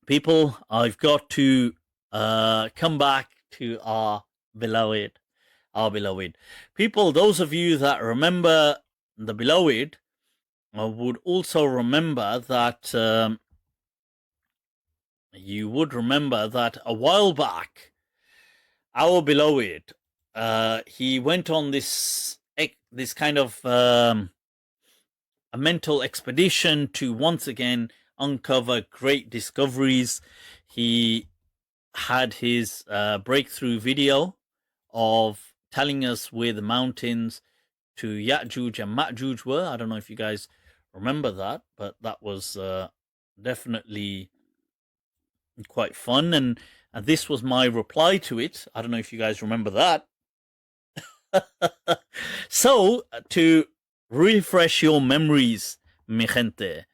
people, I've got to come back to our beloved. People, those of you that remember the beloved would also remember that you would remember that a while back, our beloved, he went on this kind of a mental expedition to once again uncover great discoveries. He had his breakthrough video of telling us where the mountains to Yajuj and Majuj were. I don't know if you guys remember that, but that was definitely quite fun, and this was my reply to it. I don't know if you guys remember that. So, to refresh your memories, mi gente.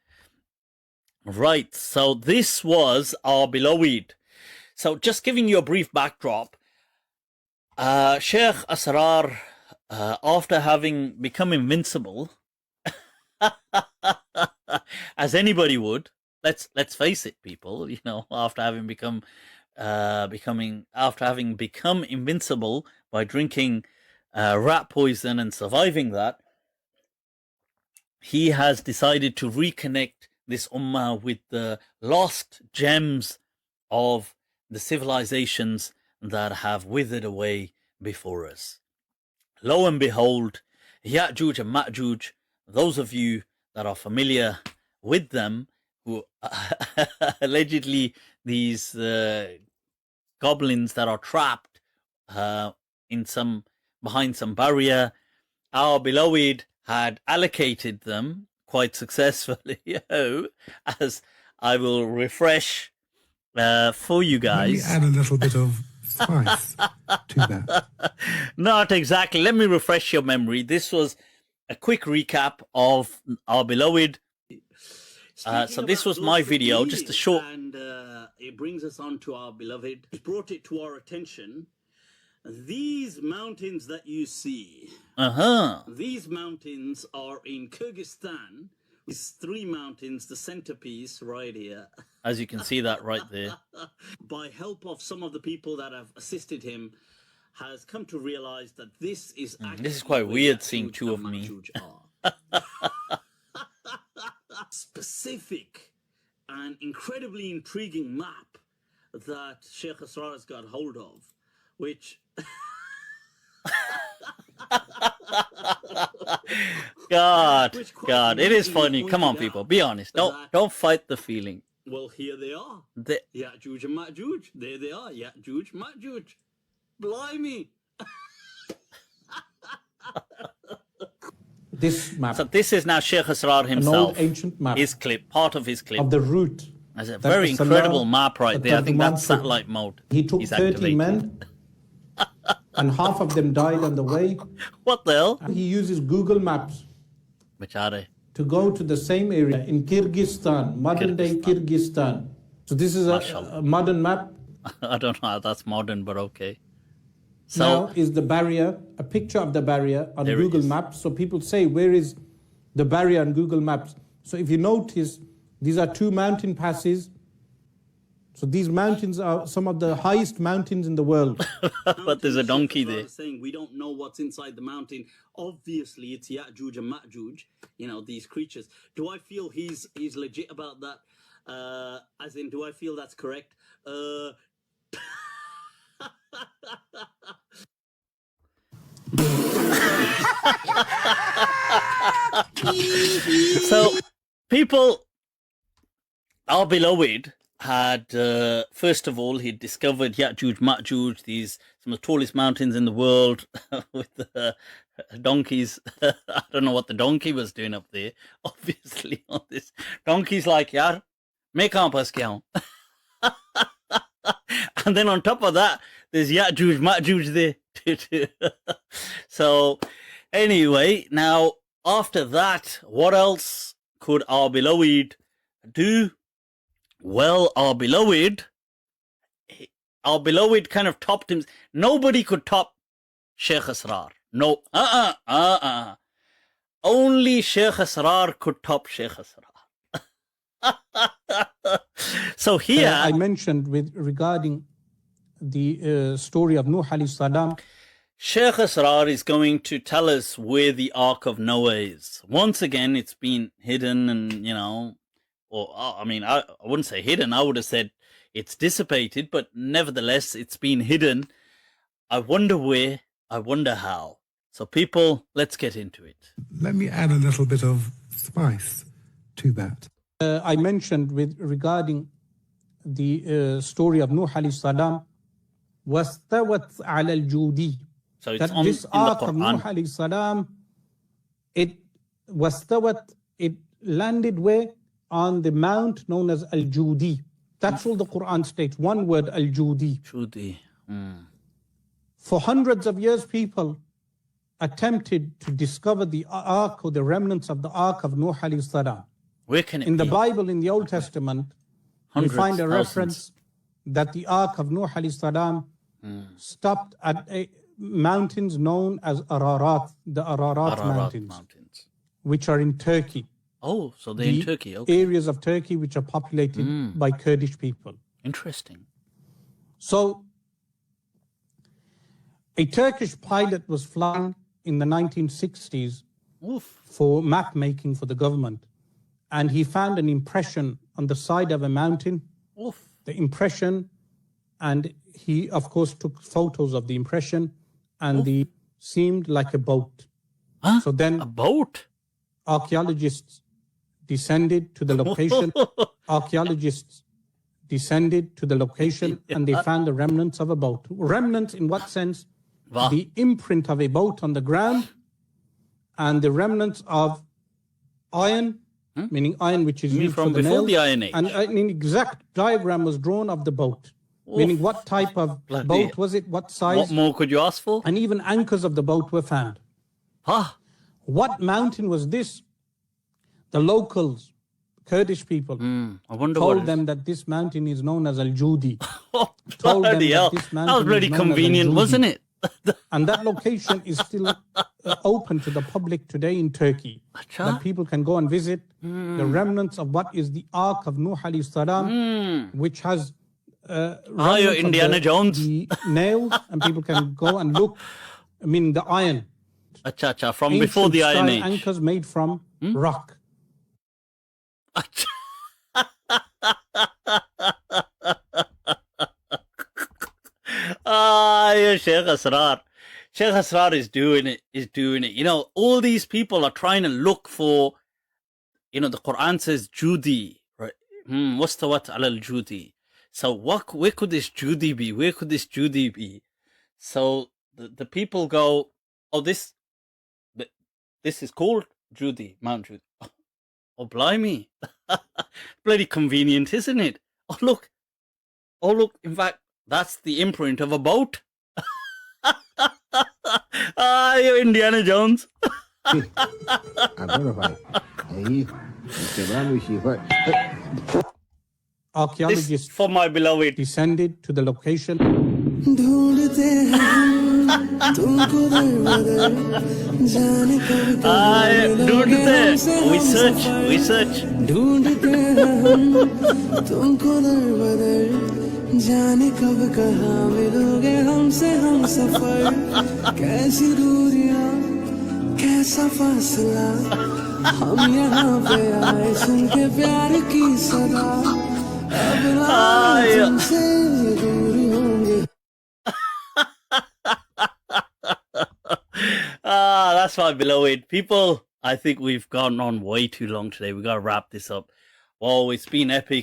Right, so this was our beloved. So, just giving you a brief backdrop, Sheikh Asrar, after having become invincible, as anybody would, let's face it, people, you know, after having become invincible by drinking rat poison and surviving that, he has decided to reconnect this ummah with the lost gems of the civilizations that have withered away before us. Lo and behold, Yajuj and Majuj, those of you that are familiar with them, who allegedly these goblins that are trapped behind some barrier, our beloved had allocated them quite successfully, as I will refresh for you guys. Let me add a little bit of spice to that. Not exactly. Let me refresh your memory. This was a quick recap of our beloved. So this was my video, just a short. And it brings us on to our beloved. It brought it to our attention. These mountains that you see, these mountains are in Kyrgyzstan. These three mountains, the centerpiece right here. As you can see that right there. By help of some of the people that have assisted him, has come to realize that this is actually... This is quite weird seeing two of me. Specific and incredibly intriguing map that Sheikh Asrar has got hold of, which... God, it is funny. Come on, people, be honest. Don't fight the feeling. Well, here they are. Yajuj and Majuj. There they are. Yajuj, Majuj. Blimey. This map. So this is now Sheikh Asrar himself. An old ancient map. His clip, part of his clip. Of the route. That's a very incredible map right there. I think that's satellite mode. He took 30 men. And half of them died on the way. What the hell? He uses Google Maps to go to the same area in Kyrgyzstan, modern day Kyrgyzstan. So this is a modern map. I don't know how that's modern, but okay. So now is the barrier, a picture of the barrier on Google Maps. So people say, where is the barrier on Google Maps? So if you notice, these are two mountain passes. So these mountains are some of the highest mountains in the world. But there's a donkey there. Saying we don't know what's inside the mountain. Obviously, it's Yajuj and Majuj, you know, these creatures. Do I feel he's legit about that? As in, do I feel that's correct? So, people, our beloved had, first of all, he discovered Yajuj, Majuj, some of the tallest mountains in the world, with donkeys. I don't know what the donkey was doing up there, obviously, on this. Donkey's like, yaar, main kahan pas gaya hoon? And then on top of that, there's Yajuj, Majuj there. So, anyway, now, after that, what else could our beloved do? Well, our beloved kind of topped him. Nobody could top Sheikh Asrar. No, Only Sheikh Asrar could top Sheikh Asrar. So here I mentioned regarding the story of Nuh alayhi salam. Sheikh Asrar is going to tell us where the Ark of Noah is. Once again, it's been hidden and, or I mean, I wouldn't say hidden. I would have said it's dissipated, but nevertheless, it's been hidden. I wonder where, I wonder how. So people, let's get into it. Let me add a little bit of spice to that. I mentioned regarding the story of Nuh alayhi salam, وَاسْتَوَتْ عَلَى الْجُودِي. So it's That on this in the ark of Nuh Quran. alayhi salam, it landed where? On the mount known as Al-Judi. That's all the Quran states. One word, Al-Judi. Judi. For hundreds of years, people attempted to discover the ark or the remnants of the ark of Nuh alayhi salam. Where can it In be? the Bible, in the Old Testament, Hundreds, we find a thousands. reference that the ark of Nuh alayhi salam stopped at mountains known as Ararat, the Ararat mountains, which are in Turkey. Oh, so they're in Turkey. Okay. Areas of Turkey which are populated by Kurdish people. Interesting. So, a Turkish pilot was flying in the 1960s for map making for the government, and he found an impression on the side of a mountain. The impression, and he of course took photos of the impression, and the seemed like a boat. Huh? So then a boat? Archaeologists descended to the location. Archaeologists descended to the location and they found the remnants of a boat. Remnants in what sense? Wow. The imprint of a boat on the ground and the remnants of iron, meaning iron which is used from for the before nails. the Iron Age? And an exact diagram was drawn of the boat, meaning what type of boat was it, what size. What more could you ask for? And even anchors of the boat were found. What mountain was this? The locals, Kurdish people, I wonder told them that this mountain is known as Al-Judi. Told them that this mountain was bloody convenient, wasn't it? And that location is still open to the public today in Turkey. That people can go and visit the remnants of what is the Ark of Nuh alayhi salam, which has you're Indiana Jones. The nails, and people can go and look, the iron. From before the Iron Age. Anchors made from rock. Yeah, Sheikh Asrar. Sheikh Asrar is doing it. All these people are trying to look for, the Quran says Judi, right? Wastawat ala al-Judi. So where could this Judi be? Where could this Judi be? So the people go, this is called Judi, Mount Judi. Oh, blimey. Bloody convenient, isn't it? Oh, look. In fact, that's the imprint of a boat. You're Indiana Jones. Archaeologists for my beloved descended to the location. We search. जाने कब कहाँ मिलोगे हमसे हम सफर कैसी दूरियां कैसा फासला हम यहाँ पे आए सुन के प्यार की सदा अब तुमसे दूरी होंगे. That's my beloved people. I think we've gone on way too long today. We gotta wrap this up. It's been epic.